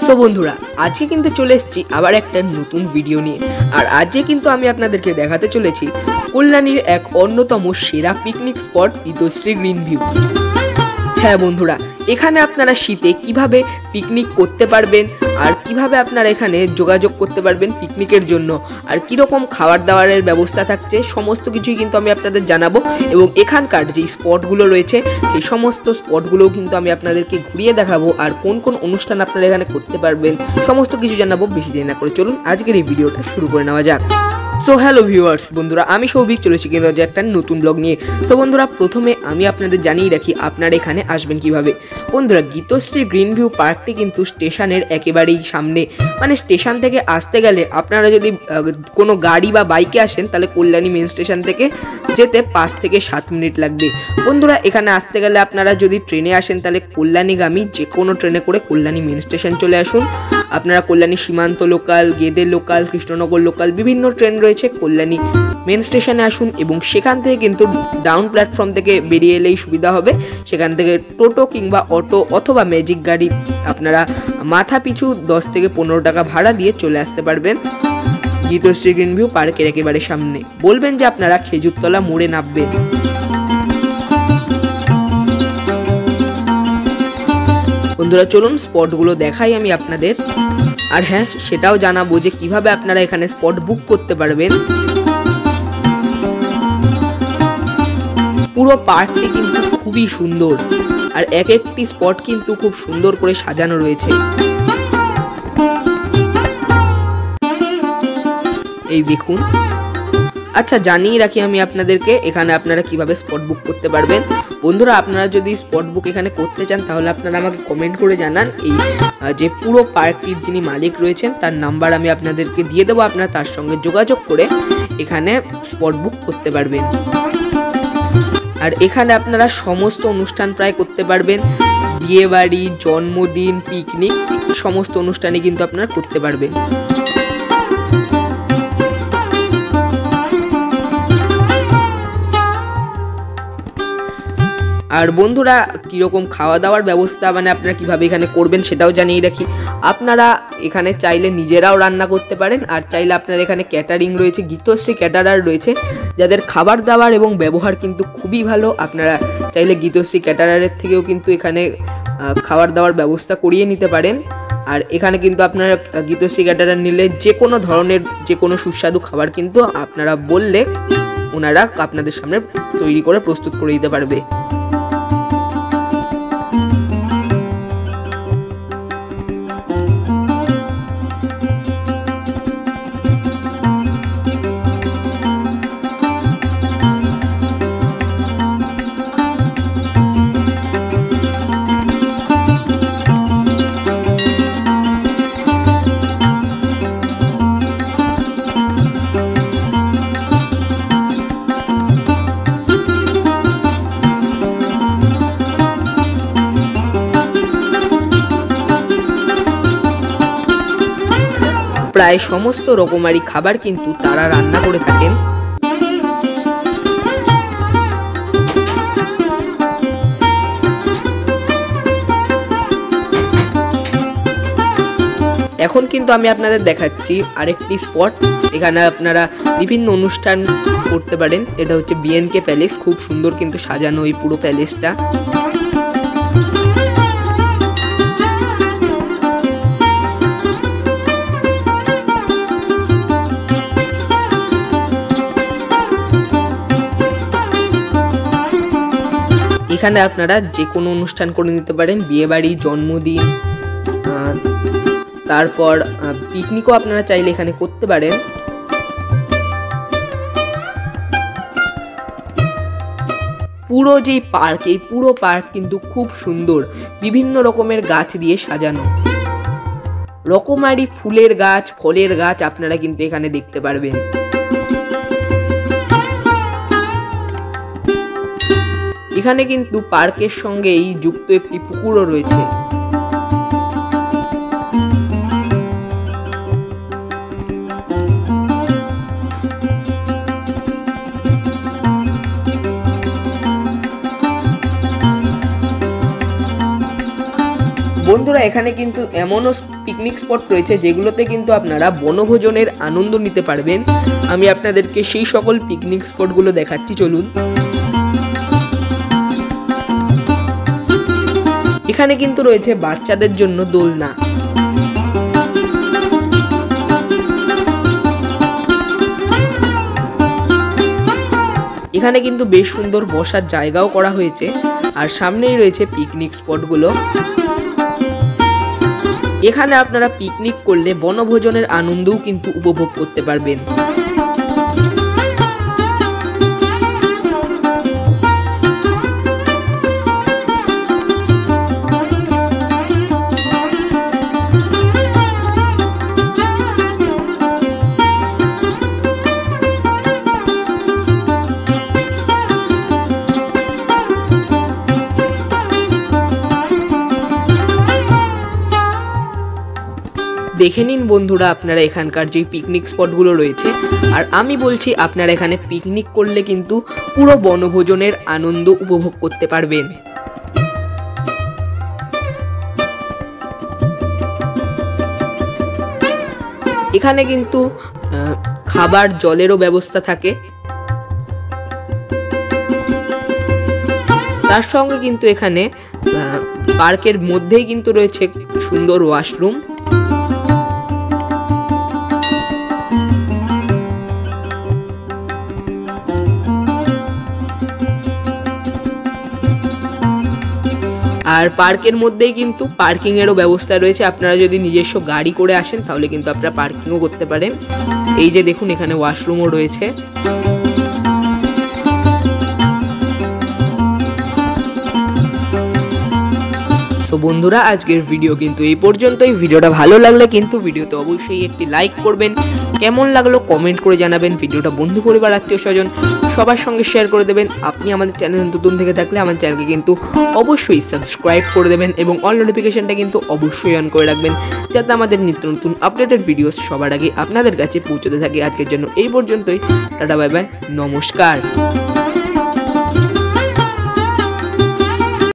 So বন্ধুরা আজকে কিন্তু চলে এসেছি আবার একটা নতুন ভিডিও নিয়ে। আর আজকে কিন্তু আমি আপনাদেরকে দেখাতে চলেছি কল্যাণীর এক অন্যতম সেরা পিকনিক স্পট ইতশ্রী গ্রিন ভিউ। হ্যাঁ বন্ধুরা, এখানে আপনারা শীতে কিভাবে পিকনিক করতে পারবেন আর কিভাবে আপনারা এখানে যোগাযোগ করতে পারবেন পিকনিকের জন্য, আর কীরকম খাবার দাবারের ব্যবস্থা থাকছে সমস্ত কিছুই কিন্তু আমি আপনাদের জানাবো। এবং এখানকার যে স্পটগুলো রয়েছে সেই সমস্ত স্পটগুলোও কিন্তু আমি আপনাদেরকে ঘুরিয়ে দেখাবো, আর কোন কোন অনুষ্ঠান আপনারা এখানে করতে পারবেন সমস্ত কিছু জানাবো। বেশি দেরি না করে চলুন আজকের এই ভিডিওটা শুরু করে নেওয়া যাক। সো হ্যালো ভিউয়ার্স, বন্ধুরা আমি সৌভিক চলেছি কিন্তু যে একটা নতুন ব্লগ নিয়ে। সো বন্ধুরা প্রথমে আমি আপনাদের জানিয়ে রাখি আপনারা এখানে আসবেন কিভাবে। বন্ধুরা গীতশ্রী গ্রিন ভিউ পার্কটি কিন্তু স্টেশনের একেবারেই সামনে, মানে স্টেশন থেকে আসতে গেলে আপনারা যদি কোনো গাড়ি বা বাইকে আসেন তাহলে কল্যাণী মেন স্টেশন থেকে যেতে 5 থেকে 7 মিনিট লাগবে। বন্ধুরা এখানে আসতে গেলে আপনারা যদি ট্রেনে আসেন তাহলে কল্যাণীগামী যে কোনো ট্রেনে করে কল্যাণী মেন স্টেশন চলে আসুন। আপনারা কল্যাণী সীমান্ত local, Gede local, Krishnanagar local বিভিন্ন ট্রেন রয়েছে, কল্যাণী মেন স্টেশনে আসুন এবং সেখান থেকে কিন্তু ডাউন প্ল্যাটফর্ম থেকে বেরিয়ে এলেই সুবিধা হবে। সেখান থেকে টোটো কিংবা অটো অথবা ম্যাজিক গাড়ি আপনারা মাথা পিছু 10 থেকে 15 টাকা ভাড়া দিয়ে চলে আসতে পারবেন গীতশ্রী গ্রিন ভিউ পার্কের একেবারে সামনে। বলবেন যে আপনারা খেজুরতলা মোড়ে নামবেন। বন্ধুরা চলুন স্পটগুলো দেখাই আমি আপনাদের, আর হ্যাঁ সেটাও জানাবো যে কিভাবে আপনারা এখানে স্পট বুক করতে পারবেন। পুরো পার্কটি কিন্তু খুবই সুন্দর, আর এক একটি স্পট কিন্তু খুব সুন্দর করে সাজানো রয়েছে। এই দেখুন। আচ্ছা জানিয়ে রাখি আমি আপনাদেরকে এখানে আপনারা কিভাবে স্পট বুক করতে পারবেন। বন্ধুরা আপনারা যদি স্পট বুক এখানে করতে চান তাহলে আপনারা আমাকে কমেন্ট করে জানান। এই যে পুরো পার্কটির যিনি মালিক রয়েছেন তার নাম্বার আমি আপনাদেরকে দিয়ে দেবো, আপনারা তার সঙ্গে যোগাযোগ করে এখানে স্পট বুক করতে পারবেন। আর এখানে আপনারা সমস্ত অনুষ্ঠান প্রায় করতে পারবেন, বিয়ে বাড়ি, জন্মদিন, পিকনিক সমস্ত অনুষ্ঠানই কিন্তু আপনারা করতে পারবেন। আর বন্ধুরা কীরকম খাওয়া দাওয়ার ব্যবস্থা মানে আপনারা কীভাবে এখানে করবেন সেটাও জানিয়ে রাখি। আপনারা এখানে চাইলে নিজেরাও রান্না করতে পারেন, আর চাইলে আপনার এখানে ক্যাটারিং রয়েছে, গীতশ্রী ক্যাটারার রয়েছে যাদের খাবার দাবার এবং ব্যবহার কিন্তু খুবই ভালো। আপনারা চাইলে গীতশ্রী ক্যাটারারের থেকেও কিন্তু এখানে খাবার দাবার ব্যবস্থা করিয়ে নিতে পারেন। আর এখানে কিন্তু আপনারা গীতশ্রী ক্যাটারার নিলে যে কোনো ধরনের যে কোনো সুস্বাদু খাবার কিন্তু আপনারা বললে ওনারা আপনাদের সামনে তৈরি করে প্রস্তুত করে দিতে পারবে। প্রায় সমস্ত রকমারি খাবার কিন্তু তারা রান্না করে থাকেন। এখন কিন্তু আমি আপনাদের দেখাচ্ছি আরেকটি স্পট, এখানে আপনারা বিভিন্ন অনুষ্ঠান করতে পারেন। এটা হচ্ছে বিএনকে প্যালেস, খুব সুন্দর কিন্তু সাজানো এই পুরো প্যালেসটা। এখানে আপনারা যে কোনো অনুষ্ঠান করে নিতে পারেন, বিয়েবাড়ি, জন্মদিন, তারপর পিকনিকও আপনারা চাইলে এখানে করতে পারেন। পুরো যে পার্ক, এই পুরো পার্ক কিন্তু খুব সুন্দর, বিভিন্ন রকমের গাছ দিয়ে সাজানো, রকমারি ফুলের গাছ, ফলের গাছ আপনারা কিন্তু এখানে দেখতে পারবেন। এখানে কিন্তু পার্কের সঙ্গেই যুক্ত একটি পুকুরও রয়েছে। বন্ধুরা এখানে কিন্তু এমনও পিকনিক স্পট রয়েছে যেগুলোতে কিন্তু আপনারা বনভোজনের আনন্দ নিতে পারবেন। আমি আপনাদেরকে সেই সকল পিকনিক স্পটগুলো দেখাচ্ছি, চলুন। এখানে কিন্তু রয়েছে বাচ্চাদের জন্য দোলনা। এখানে কিন্তু বেশ সুন্দর বসার জায়গাও করা হয়েছে, আর সামনেই রয়েছে পিকনিক স্পটগুলো। এখানে আপনারা পিকনিক করলে বনভোজনের আনন্দও কিন্তু উপভোগ করতে পারবেন। দেখে নিন বন্ধুরা আপনারা এখানকার যে পিকনিক স্পটগুলো রয়েছে, আর আমি বলছি আপনারা এখানে পিকনিক করলে কিন্তু পুরো বনভোজনের আনন্দ উপভোগ করতে পারবেন। এখানে কিন্তু খাবার জলেরও ব্যবস্থা থাকে, তার সঙ্গে কিন্তু এখানে পার্কের মধ্যেই কিন্তু রয়েছে সুন্দর ওয়াশরুম। আর পার্কের মধ্যেই কিন্তু পার্কিং এরও ব্যবস্থা রয়েছে। আপনারা যদি নিজস্ব গাড়ি করে আসেন তাহলে কিন্তু আপনারা পার্কিংও করতে পারেন। এই যে দেখুন এখানে ওয়াশরুমও রয়েছে। তো বন্ধুরা আজকের ভিডিও কিন্তু এই পর্যন্তই। ভিডিওটা ভালো লাগলে কিন্তু ভিডিওতে অবশ্যই একটি লাইক করবেন, কেমন লাগলো কমেন্ট করে জানাবেন, ভিডিওটা বন্ধু পরিবার আত্মীয় স্বজন সবার সঙ্গে শেয়ার করে দেবেন। আপনি আমাদের চ্যানেল নতুন থেকে থাকলে আমার চ্যানেলকে কিন্তু অবশ্যই সাবস্ক্রাইব করে দেবেন এবং অল নোটিফিকেশনটা কিন্তু অবশ্যই অন করে রাখবেন, যাতে আমাদের নিত্য নতুন আপডেটেড ভিডিও সবার আগে আপনাদের কাছে পৌঁছতে থাকে। আজকের জন্য এই পর্যন্তই, টাটা বাই বাই, নমস্কার।